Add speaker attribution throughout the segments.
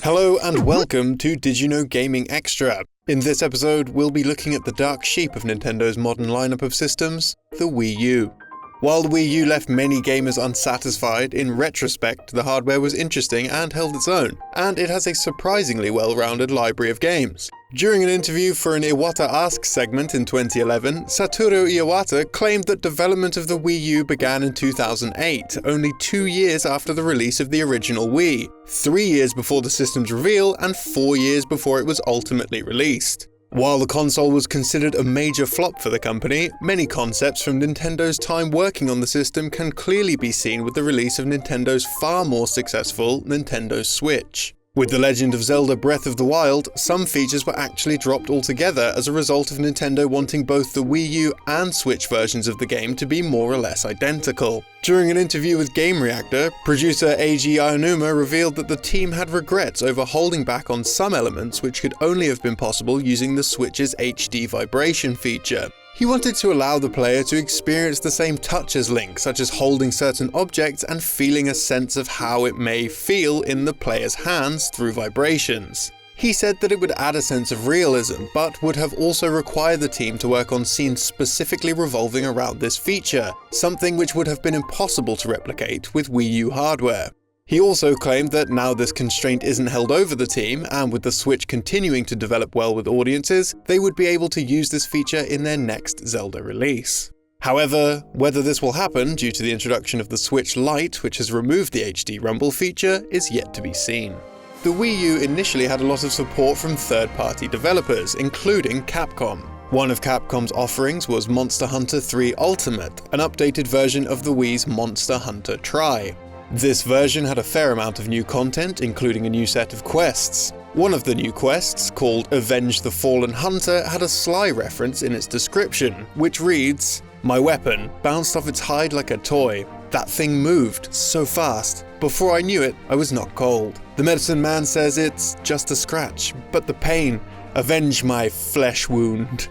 Speaker 1: Hello and welcome to Did You Know Gaming Extra. In this episode, we'll be looking at the dark sheep of Nintendo's modern lineup of systems, the Wii U. While the Wii U left many gamers unsatisfied, in retrospect the hardware was interesting and held its own, and it has a surprisingly well-rounded library of games. During an interview for an Iwata Asks segment in 2011, Satoru Iwata claimed that development of the Wii U began in 2008, only 2 years after the release of the original Wii, 3 years before the system's reveal and 4 years before it was ultimately released. While the console was considered a major flop for the company, many concepts from Nintendo's time working on the system can clearly be seen with the release of Nintendo's far more successful Nintendo Switch. With The Legend of Zelda Breath of the Wild, some features were actually dropped altogether as a result of Nintendo wanting both the Wii U and Switch versions of the game to be more or less identical. During an interview with Game Reactor, producer Eiji Aonuma revealed that the team had regrets over holding back on some elements which could only have been possible using the Switch's HD vibration feature. He wanted to allow the player to experience the same touch as Link, such as holding certain objects and feeling a sense of how it may feel in the player's hands through vibrations. He said that it would add a sense of realism, but would have also required the team to work on scenes specifically revolving around this feature, something which would have been impossible to replicate with Wii U hardware. He also claimed that now this constraint isn't held over the team, and with the Switch continuing to develop well with audiences, they would be able to use this feature in their next Zelda release. However, whether this will happen due to the introduction of the Switch Lite, which has removed the HD Rumble feature, is yet to be seen. The Wii U initially had a lot of support from third-party developers, including Capcom. One of Capcom's offerings was Monster Hunter 3 Ultimate, an updated version of the Wii's Monster Hunter Tri. This version had a fair amount of new content, including a new set of quests. One of the new quests, called Avenge the Fallen Hunter, had a sly reference in its description, which reads, "My weapon bounced off its hide like a toy. That thing moved so fast. Before I knew it, I was not cold. The medicine man says it's just a scratch, but the pain, avenge my flesh wound."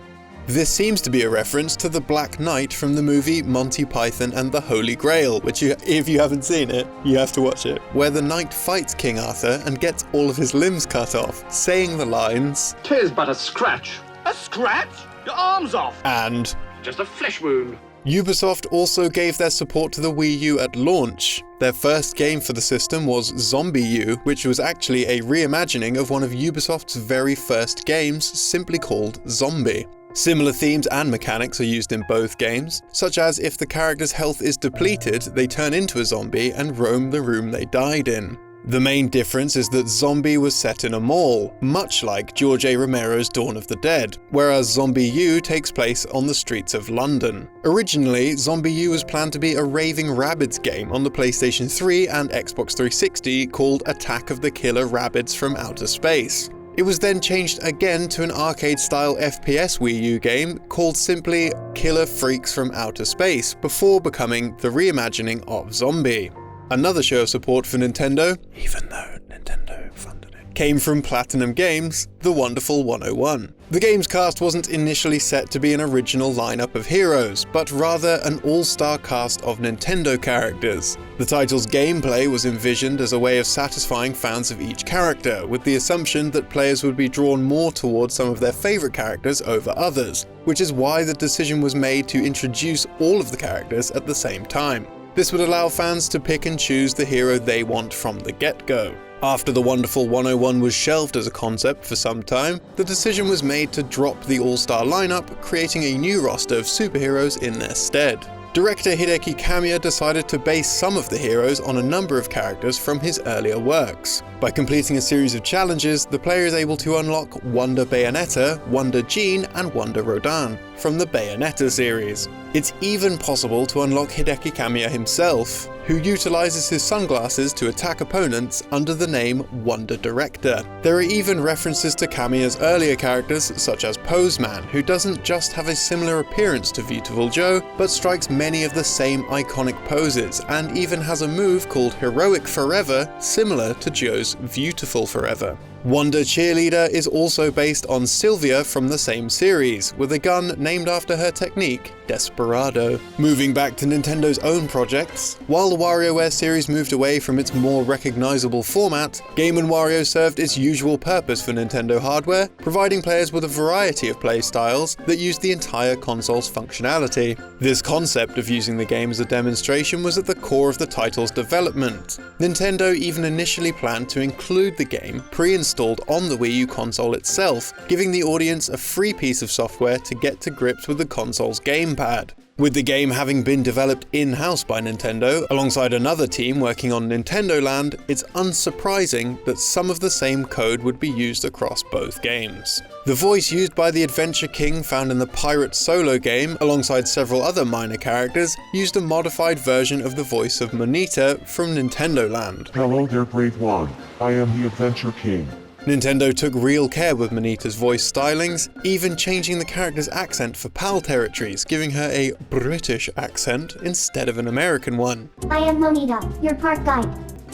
Speaker 1: This seems to be a reference to the Black Knight from the movie Monty Python and the Holy Grail, which if you haven't seen it, you have to watch it, where the knight fights King Arthur and gets all of his limbs cut off, saying the lines,
Speaker 2: "'Tis but a scratch." A scratch? Your arm's off!
Speaker 1: And
Speaker 2: just a flesh wound.
Speaker 1: Ubisoft also gave their support to the Wii U at launch. Their first game for the system was Zombie U, which was actually a reimagining of one of Ubisoft's very first games, simply called Zombie. Similar themes and mechanics are used in both games, such as if the character's health is depleted, they turn into a zombie and roam the room they died in. The main difference is that Zombie was set in a mall, much like George A. Romero's Dawn of the Dead, whereas Zombie U takes place on the streets of London. Originally, Zombie U was planned to be a Raving Rabbids game on the PlayStation 3 and Xbox 360 called Attack of the Killer Rabbids from Outer Space. It was then changed again to an arcade-style FPS Wii U game called simply Killer Freaks from Outer Space, before becoming the reimagining of Zombie. Another show of support for Nintendo, even though Nintendo funded it, came from Platinum Games, The Wonderful 101. The game's cast wasn't initially set to be an original lineup of heroes, but rather an all-star cast of Nintendo characters. The title's gameplay was envisioned as a way of satisfying fans of each character, with the assumption that players would be drawn more towards some of their favourite characters over others, which is why the decision was made to introduce all of the characters at the same time. This would allow fans to pick and choose the hero they want from the get-go. After The Wonderful 101 was shelved as a concept for some time, the decision was made to drop the all-star lineup, creating a new roster of superheroes in their stead. Director Hideki Kamiya decided to base some of the heroes on a number of characters from his earlier works. By completing a series of challenges, the player is able to unlock Wonder Bayonetta, Wonder Jean, and Wonder Rodan from the Bayonetta series. It's even possible to unlock Hideki Kamiya himself, who utilizes his sunglasses to attack opponents under the name Wonder Director. There are even references to Kamiya's earlier characters, such as Poseman, who doesn't just have a similar appearance to Beautiful Joe, but strikes many of the same iconic poses, and even has a move called Heroic Forever, similar to Joe's Beautiful Forever. Wonder Cheerleader is also based on Sylvia from the same series, with a gun named after her technique, Desperado. Moving back to Nintendo's own projects, while the WarioWare series moved away from its more recognizable format, Game & Wario served its usual purpose for Nintendo hardware, providing players with a variety of play styles that used the entire console's functionality. This concept of using the game as a demonstration was at the core of the title's development. Nintendo even initially planned to include the game pre-installed on the Wii U console itself, giving the audience a free piece of software to get to grips with the console's gamepad. With the game having been developed in-house by Nintendo, alongside another team working on Nintendo Land, it's unsurprising that some of the same code would be used across both games. The voice used by the Adventure King found in the Pirate Solo game, alongside several other minor characters, used a modified version of the voice of Monita from Nintendo Land.
Speaker 3: Hello there, brave one. I am the Adventure King.
Speaker 1: Nintendo took real care with Monita's voice stylings, even changing the character's accent for PAL territories, giving her a British accent instead of an American one.
Speaker 4: I am Monita, your park guide.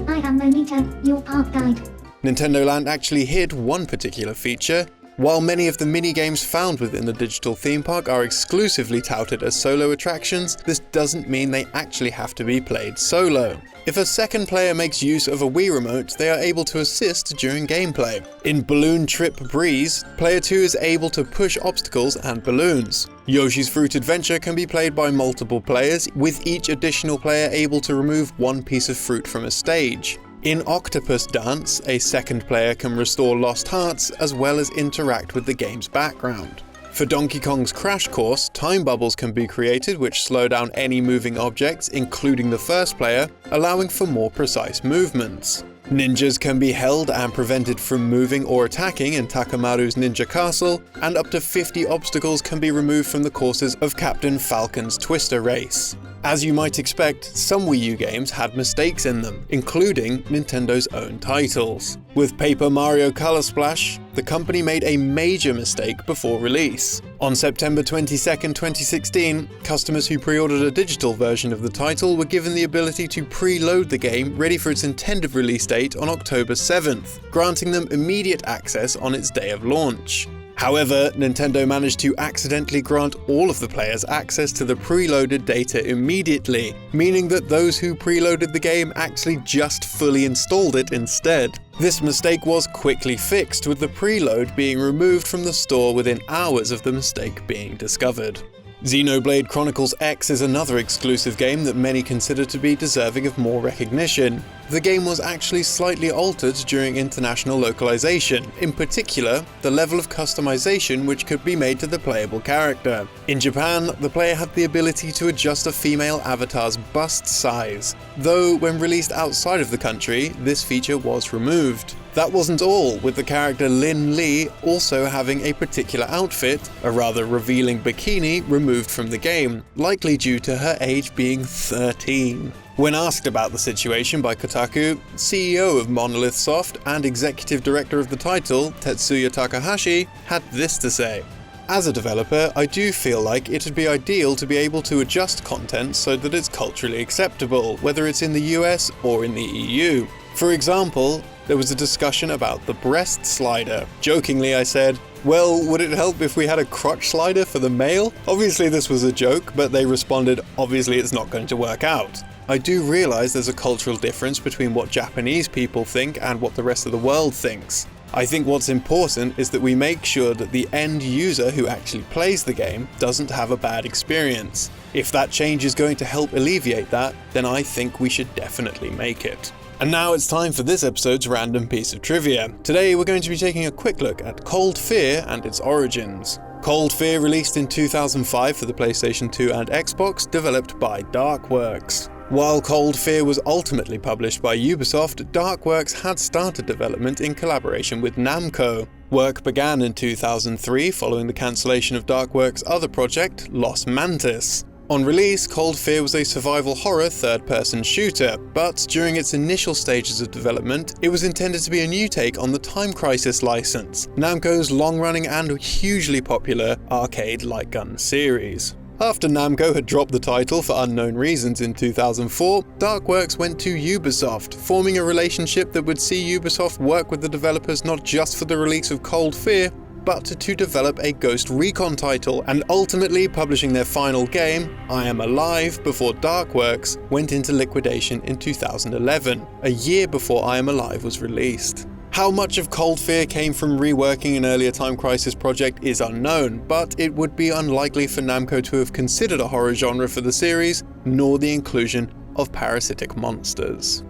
Speaker 4: I am Monita, your park guide.
Speaker 1: Nintendo Land actually hid one particular feature. While many of the mini-games found within the digital theme park are exclusively touted as solo attractions, this doesn't mean they actually have to be played solo. If a second player makes use of a Wii remote, they are able to assist during gameplay. In Balloon Trip Breeze, player 2 is able to push obstacles and balloons. Yoshi's Fruit Adventure can be played by multiple players, with each additional player able to remove one piece of fruit from a stage. In Octopus Dance, a second player can restore lost hearts as well as interact with the game's background. For Donkey Kong's Crash Course, time bubbles can be created which slow down any moving objects, including the first player, allowing for more precise movements. Ninjas can be held and prevented from moving or attacking in Takamaru's Ninja Castle, and up to 50 obstacles can be removed from the courses of Captain Falcon's Twister Race. As you might expect, some Wii U games had mistakes in them, including Nintendo's own titles. With Paper Mario Color Splash, the company made a major mistake before release. On September 22, 2016, customers who pre-ordered a digital version of the title were given the ability to preload the game ready for its intended release date on October 7th, granting them immediate access on its day of launch. However, Nintendo managed to accidentally grant all of the players access to the preloaded data immediately, meaning that those who preloaded the game actually just fully installed it instead. This mistake was quickly fixed, with the preload being removed from the store within hours of the mistake being discovered. Xenoblade Chronicles X is another exclusive game that many consider to be deserving of more recognition. The game was actually slightly altered during international localization, in particular, the level of customization which could be made to the playable character. In Japan, the player had the ability to adjust a female avatar's bust size, though when released outside of the country, this feature was removed. That wasn't all, with the character Lin Li also having a particular outfit, a rather revealing bikini, removed from the game, likely due to her age being 13. When asked about the situation by Kotaku, CEO of Monolith Soft and executive director of the title, Tetsuya Takahashi, had this to say. As a developer, I do feel like it would be ideal to be able to adjust content so that it's culturally acceptable, whether it's in the US or in the EU. For example, there was a discussion about the breast slider. Jokingly, I said, well, would it help if we had a crotch slider for the male? Obviously this was a joke, but they responded, obviously it's not going to work out. I do realise there's a cultural difference between what Japanese people think and what the rest of the world thinks. I think what's important is that we make sure that the end user who actually plays the game doesn't have a bad experience. If that change is going to help alleviate that, then I think we should definitely make it. And now it's time for this episode's random piece of trivia. Today we're going to be taking a quick look at Cold Fear and its origins. Cold Fear released in 2005 for the PlayStation 2 and Xbox, developed by Darkworks. While Cold Fear was ultimately published by Ubisoft, Darkworks had started development in collaboration with Namco. Work began in 2003 following the cancellation of Darkworks' other project, Los Mantis. On release, Cold Fear was a survival horror third-person shooter, but during its initial stages of development, it was intended to be a new take on the Time Crisis license, Namco's long-running and hugely popular arcade light gun series. After Namco had dropped the title for unknown reasons in 2004, Darkworks went to Ubisoft, forming a relationship that would see Ubisoft work with the developers not just for the release of Cold Fear, but to develop a Ghost Recon title, and ultimately publishing their final game, I Am Alive, before Darkworks went into liquidation in 2011, a year before I Am Alive was released. How much of Cold Fear came from reworking an earlier Time Crisis project is unknown, but it would be unlikely for Namco to have considered a horror genre for the series, nor the inclusion of parasitic monsters.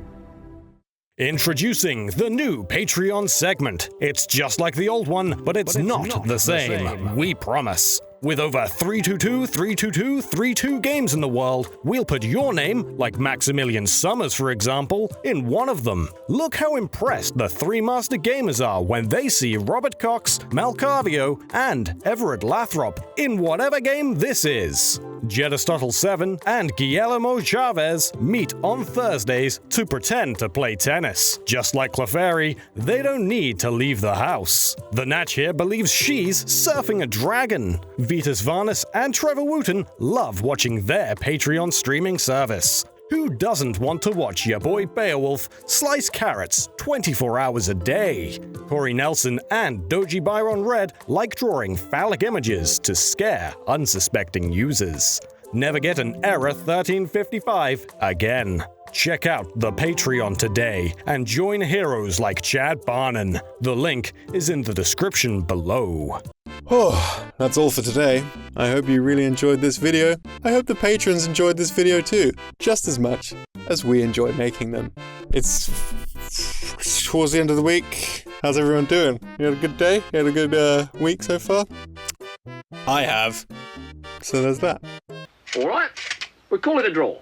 Speaker 5: Introducing the new Patreon segment. It's just like the old one, but it's not the same. We promise. With over 322 games in the world, we'll put your name, like Maximilian Summers for example, in one of them. Look how impressed the three master gamers are when they see Robert Cox, Malcavio, and Everett Lathrop in whatever game this is. Jedstotle 7 and Guillermo Chavez meet on Thursdays to pretend to play tennis. Just like Clefairy, they don't need to leave the house. The Natch here believes she's surfing a dragon. Vitas Varnus and Trevor Wooten love watching their Patreon streaming service. Who doesn't want to watch your boy Beowulf slice carrots 24 hours a day? Corey Nelson and Doji Byron Red like drawing phallic images to scare unsuspecting users. Never get an error 1355 again. Check out the Patreon today and join heroes like Chad Barnon. The link is in the description below.
Speaker 1: Oh, that's all for today. I hope you really enjoyed this video. I hope the patrons enjoyed this video too, just as much as we enjoy making them. It's towards the end of the week. How's everyone doing? You had a good day? You had a good week so far? I have. So there's that.
Speaker 2: All right, we call it a draw.